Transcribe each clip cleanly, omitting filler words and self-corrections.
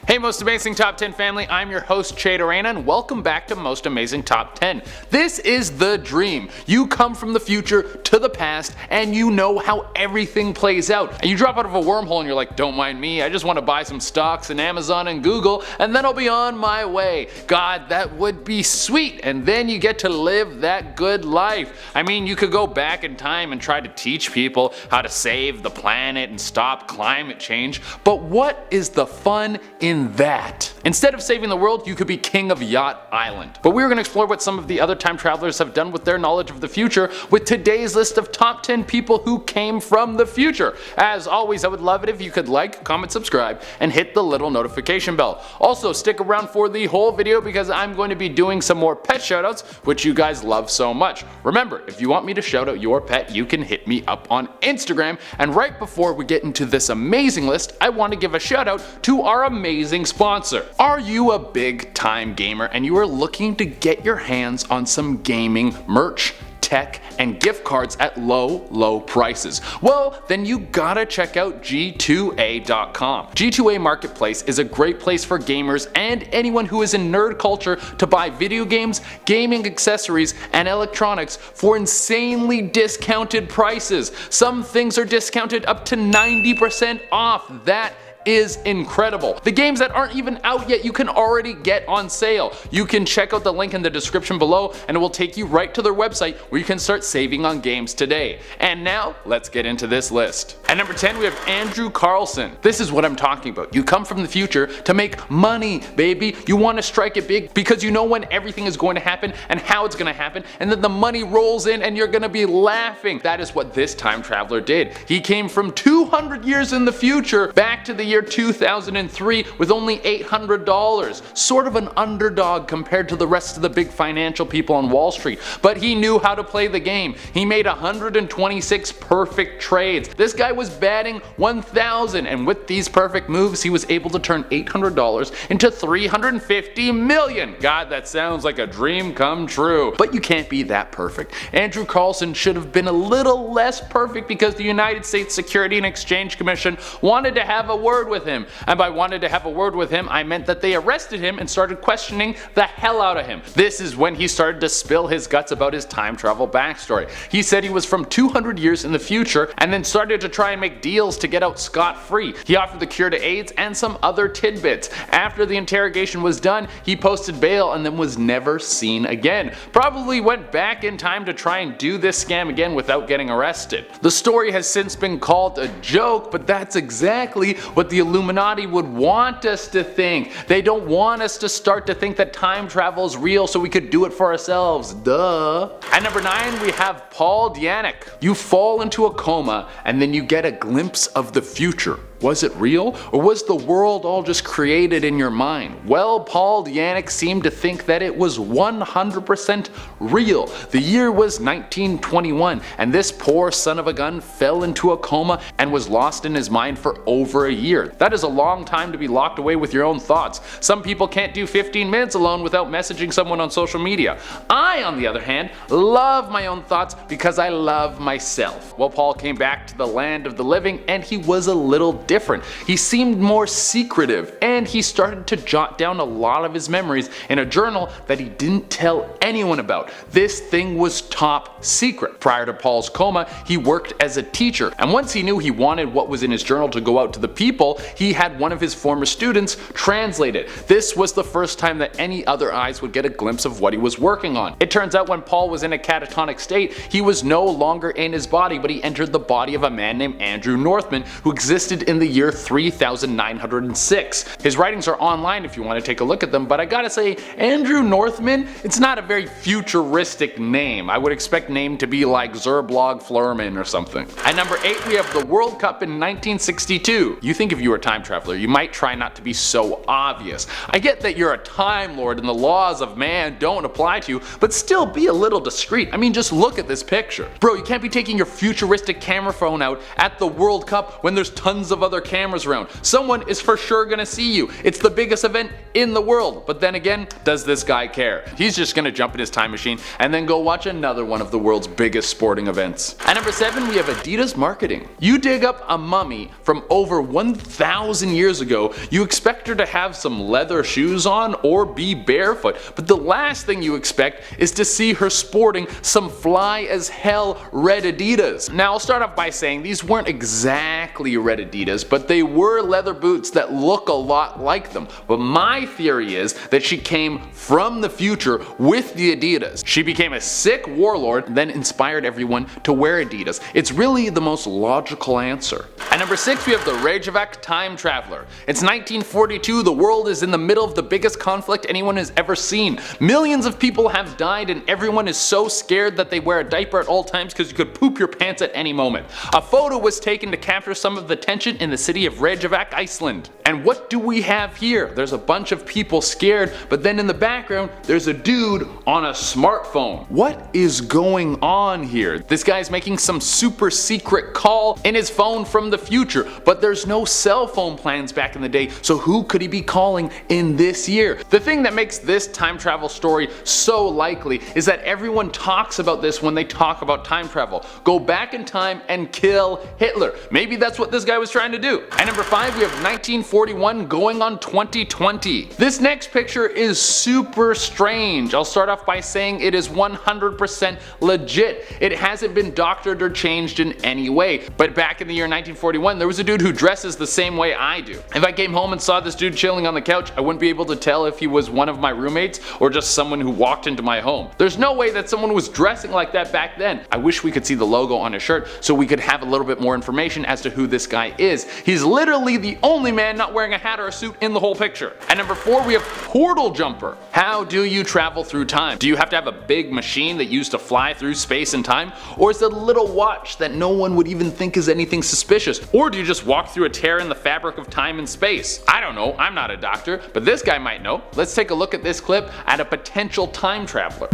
Hey Most Amazing Top 10 family, I'm your host D Anak and welcome back to Most Amazing Top 10. This is the dream. You come from the future to the past and you know how everything plays out. And you drop out of a wormhole and you're like, don't mind me, I just want to buy some stocks in Amazon and Google and then I'll be on my way. God, that would be sweet, and then you get to live that good life. I mean, you could go back in time and try to teach people how to save the planet and stop climate change, but what is the fun in that? Instead of saving the world, you could be king of Yacht Island. But we're going to explore what some of the other time travelers have done with their knowledge of the future with today's list of top 10 people who came from the future. As always, I would love it if you could like, comment, subscribe, and hit the little notification bell. Also, stick around for the whole video because I'm going to be doing some more pet shoutouts, which you guys love so much. Remember, if you want me to shout out your pet, you can hit me up on Instagram. And right before we get into this amazing list, I want to give a shout out to our amazing sponsor. Are you a big time gamer and you are looking to get your hands on some gaming merch, tech, and gift cards at low prices? Well, then you gotta check out G2A.com. G2A Marketplace is a great place for gamers and anyone who is in nerd culture to buy video games, gaming accessories, and electronics for insanely discounted prices. Some things are discounted up to 90% off. That is incredible. The games that aren't even out yet you can already get on sale. You can check out the link in the description below and it will take you right to their website where you can start saving on games today. And now let's get into this list. At number 10 we have Andrew Carlsen. This is what I'm talking about. You come from the future to make money, baby. You want to strike it big because you know when everything is going to happen and how it's going to happen, and then the money rolls in and you're going to be laughing. That is what this time traveler did. He came from 200 years in the future back to the year 2003 with only $800. Sort of an underdog compared to the rest of the big financial people on Wall Street, but he knew how to play the game. He made 126 perfect trades. This guy was batting 1,000, and with these perfect moves he was able to turn $800 into $350 million. God, that sounds like a dream come true. But you can't be that perfect. Andrew Carlsen should have been a little less perfect because the United States Security and Exchange Commission wanted to have a word with him. And by wanted to have a word with him, I meant that they arrested him and started questioning the hell out of him. This is when he started to spill his guts about his time travel backstory. He said he was from 200 years in the future and then started to try and make deals to get out scot-free. He offered the cure to AIDS and some other tidbits. After the interrogation was done, he posted bail and then was never seen again. Probably went back in time to try and do this scam again without getting arrested. The story has since been called a joke, but that's exactly what the Illuminati would want us to think. They don't want us to start to think that time travel is real so we could do it for ourselves. Duh. At number 9 we have Paul D Anak. You fall into a coma and then you get a glimpse of the future. Was it real, or was the world all just created in your mind? Well, Paul D Anak seemed to think that it was 100% real. The year was 1921 and this poor son of a gun fell into a coma and was lost in his mind for over a year. That is a long time to be locked away with your own thoughts. Some people can't do 15 minutes alone without messaging someone on social media. I, on the other hand, love my own thoughts because I love myself. Well, Paul came back to the land of the living and he was a little different. He seemed more secretive and he started to jot down a lot of his memories in a journal that he didn't tell anyone about. This thing was top secret. Prior to Paul's coma, he worked as a teacher, and once he knew he wanted what was in his journal to go out to the people, he had one of his former students translate it. This was the first time that any other eyes would get a glimpse of what he was working on. It turns out when Paul was in a catatonic state, he was no longer in his body, but he entered the body of a man named Andrew Northman who existed in the year 3906. His writings are online if you want to take a look at them, but I gotta say, Andrew Northman, it's not a very futuristic name. I would expect name to be like Zerblog Flurman or something. At number 8 we have the World Cup in 1962. You think if you were a time traveler, you might try not to be so obvious. I get that you're a time lord and the laws of man don't apply to you, but still be a little discreet. I mean, just look at this picture. Bro, you can't be taking your futuristic camera phone out at the World Cup when there's tons of other cameras around. Someone is for sure gonna see you. It's the biggest event in the world. But then again, does this guy care? He's just gonna jump in his time machine and then go watch another one of the world's biggest sporting events. At number 7, we have Adidas Marketing. You dig up a mummy from over 1,000 years ago, you expect her to have some leather shoes on or be barefoot, but the last thing you expect is to see her sporting some fly as hell red Adidas. Now I'll start off by saying these weren't exactly red Adidas, but they were leather boots that look a lot like them. But my theory is that she came from the future with the Adidas. She became a sick warlord and then inspired everyone to wear Adidas. It's really the most logical answer. At number 6, we have the Rage of Act Timetraveler. It's 1942, the world is in the middle of the biggest conflict anyone has ever seen. Millions of people have died and everyone is so scared that they wear a diaper at all times because you could poop your pants at any moment. A photo was taken to capture some of the tension in the city of Reykjavik, Iceland. And what do we have here? There's a bunch of people scared, but then in the background there's a dude on a smartphone. What is going on here? This guy's making some super secret call in his phone from the future, but there's no cell phone plans back in the day, so who could he be calling in this year? The thing that makes this time travel story so likely is that everyone talks about this when they talk about time travel. Go back in time and kill Hitler. Maybe that's what this guy was trying to do. At number 5, we have 1941 going on 2020. This next picture is super strange. I'll start off by saying it is 100% legit. It hasn't been doctored or changed in any way. But back in the year 1941, there was a dude who dresses the same way I do. If I came home and saw this dude chilling on the couch, I wouldn't be able to tell if he was one of my roommates or just someone who walked into my home. There's no way that someone was dressing like that back then. I wish we could see the logo on his shirt so we could have a little bit more information as to who this guy is. He's literally the only man not wearing a hat or a suit in the whole picture. At number 4, we have Portal Jumper. How do you travel through time? Do you have to have a big machine that you use to fly through space and time? Or is it a little watch that no one would even think is anything suspicious? Or do you just walk through a tear in the fabric of time and space? I don't know, I'm not a doctor, but this guy might know. Let's take a look at this clip at a potential time traveler.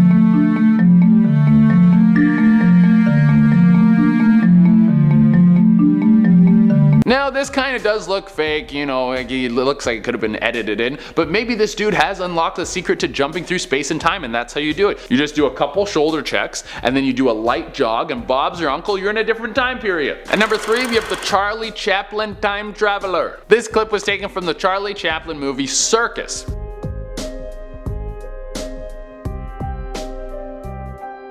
Now this kind of does look fake, you know, it looks like it could have been edited in, but maybe this dude has unlocked the secret to jumping through space and time and that's how you do it. You just do a couple shoulder checks and then you do a light jog and Bob's your uncle, you're in a different time period. At number 3, we have the Charlie Chaplin Time Traveler. This clip was taken from the Charlie Chaplin movie Circus.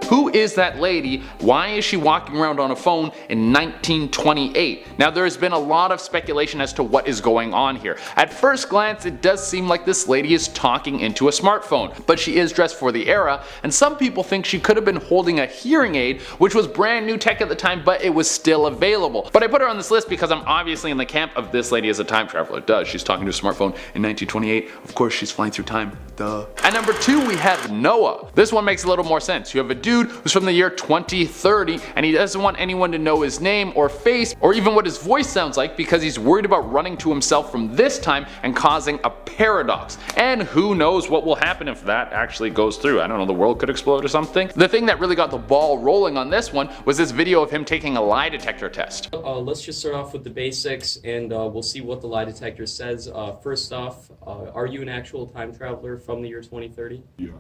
Who is that lady? Why is she walking around on a phone in 1928? Now there has been a lot of speculation as to what is going on here. At first glance it does seem like this lady is talking into a smartphone, but she is dressed for the era and some people think she could have been holding a hearing aid, which was brand new tech at the time but it was still available. But I put her on this list because I'm obviously in the camp of this lady as a time traveler. Duh, she's talking to a smartphone in 1928. Of course she's flying through time. Duh. At number 2 we have Noah. This one makes a little more sense. You have a dude who's from the year 2030 and he doesn't want anyone to know his name or face or even what his voice sounds like because he's worried about running to himself from this time and causing a paradox. And who knows what will happen if that actually goes through. I don't know, the world could explode or something. The thing that really got the ball rolling on this one was this video of him taking a lie detector test. Let's just start off with the basics and we'll see what the lie detector says. First off, are you an actual time traveler from the year 2030? Yeah.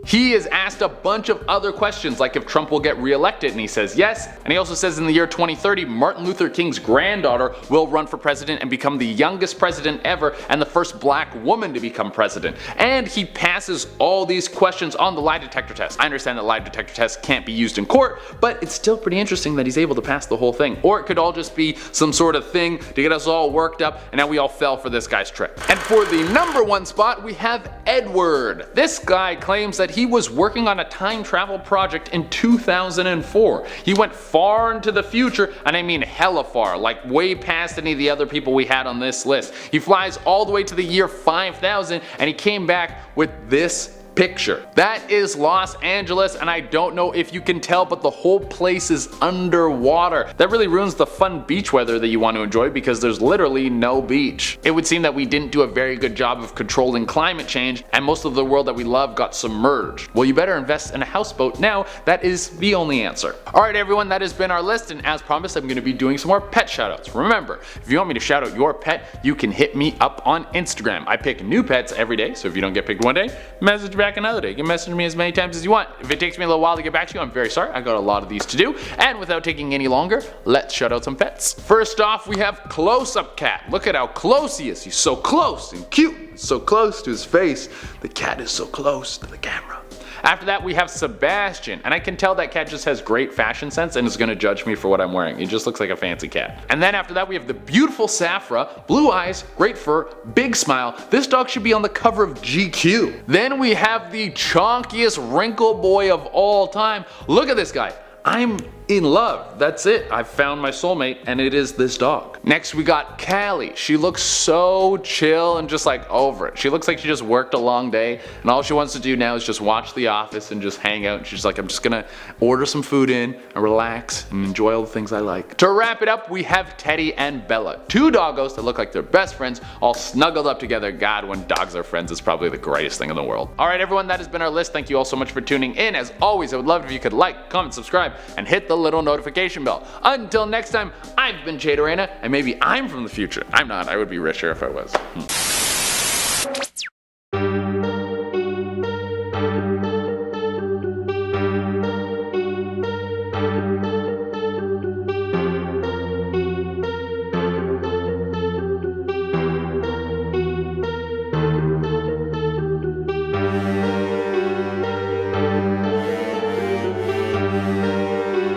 He is asked a bunch of other questions like if Trump will get re-elected and he says yes, and he also says in the year 2030 Martin Luther King's granddaughter will run for president and become the youngest president ever and the first black woman to become president. And he passes all these questions on the lie detector test. I understand that lie detector tests can't be used in court, but it's still pretty interesting that he's able to pass the whole thing. Or it could all just be some sort of thing to get us all worked up and now we all fell for this guy's trick. And for the number 1 spot we have Edward. This guy claims that he was working on a time travel project in 2004. He went far into the future, and I mean hella far, like way past any of the other people we had on this list. He flies all the way to the year 5000 and he came back with this picture. That is Los Angeles, and I don't know if you can tell, but the whole place is underwater. That really ruins the fun beach weather that you want to enjoy because there's literally no beach. It would seem that we didn't do a very good job of controlling climate change, and most of the world that we love got submerged. Well, you better invest in a houseboat now. That is the only answer. Alright everyone, that has been our list, and as promised, I'm going to be doing some more pet shoutouts. Remember, if you want me to shout out your pet, you can hit me up on Instagram. I pick new pets every day, so if you don't get picked one day, message back another day. You can message me as many times as you want. If it takes me a little while to get back to you, I'm very sorry. I got a lot of these to do. And without taking any longer, let's shout out some pets. First off, we have Close-Up Cat. Look at how close he is. He's so close and cute. So close to his face. The cat is so close to the camera. After that, we have Sebastian, and I can tell that cat just has great fashion sense and is going to judge me for what I'm wearing. He just looks like a fancy cat. And then after that, we have the beautiful Safra, blue eyes, great fur, big smile. This dog should be on the cover of GQ. Then we have the chonkiest wrinkle boy of all time. Look at this guy. I'm in love. That's it. I've found my soulmate, and it is this dog. Next we got Callie. She looks so chill and just like over it. She looks like she just worked a long day and all she wants to do now is just watch The Office and just hang out. And she's like, I'm just gonna order some food in and relax and enjoy all the things I like. To wrap it up, we have Teddy and Bella. Two doggos that look like they're best friends, all snuggled up together. God, when dogs are friends, it's probably the greatest thing in the world. Alright everyone, that has been our list. Thank you all so much for tuning in. As always, I would love it if you could like, comment, subscribe, and hit the little notification bell. Until next time, I've been Chaplin, and maybe I'm from the future. I'm not. I would be richer if I was.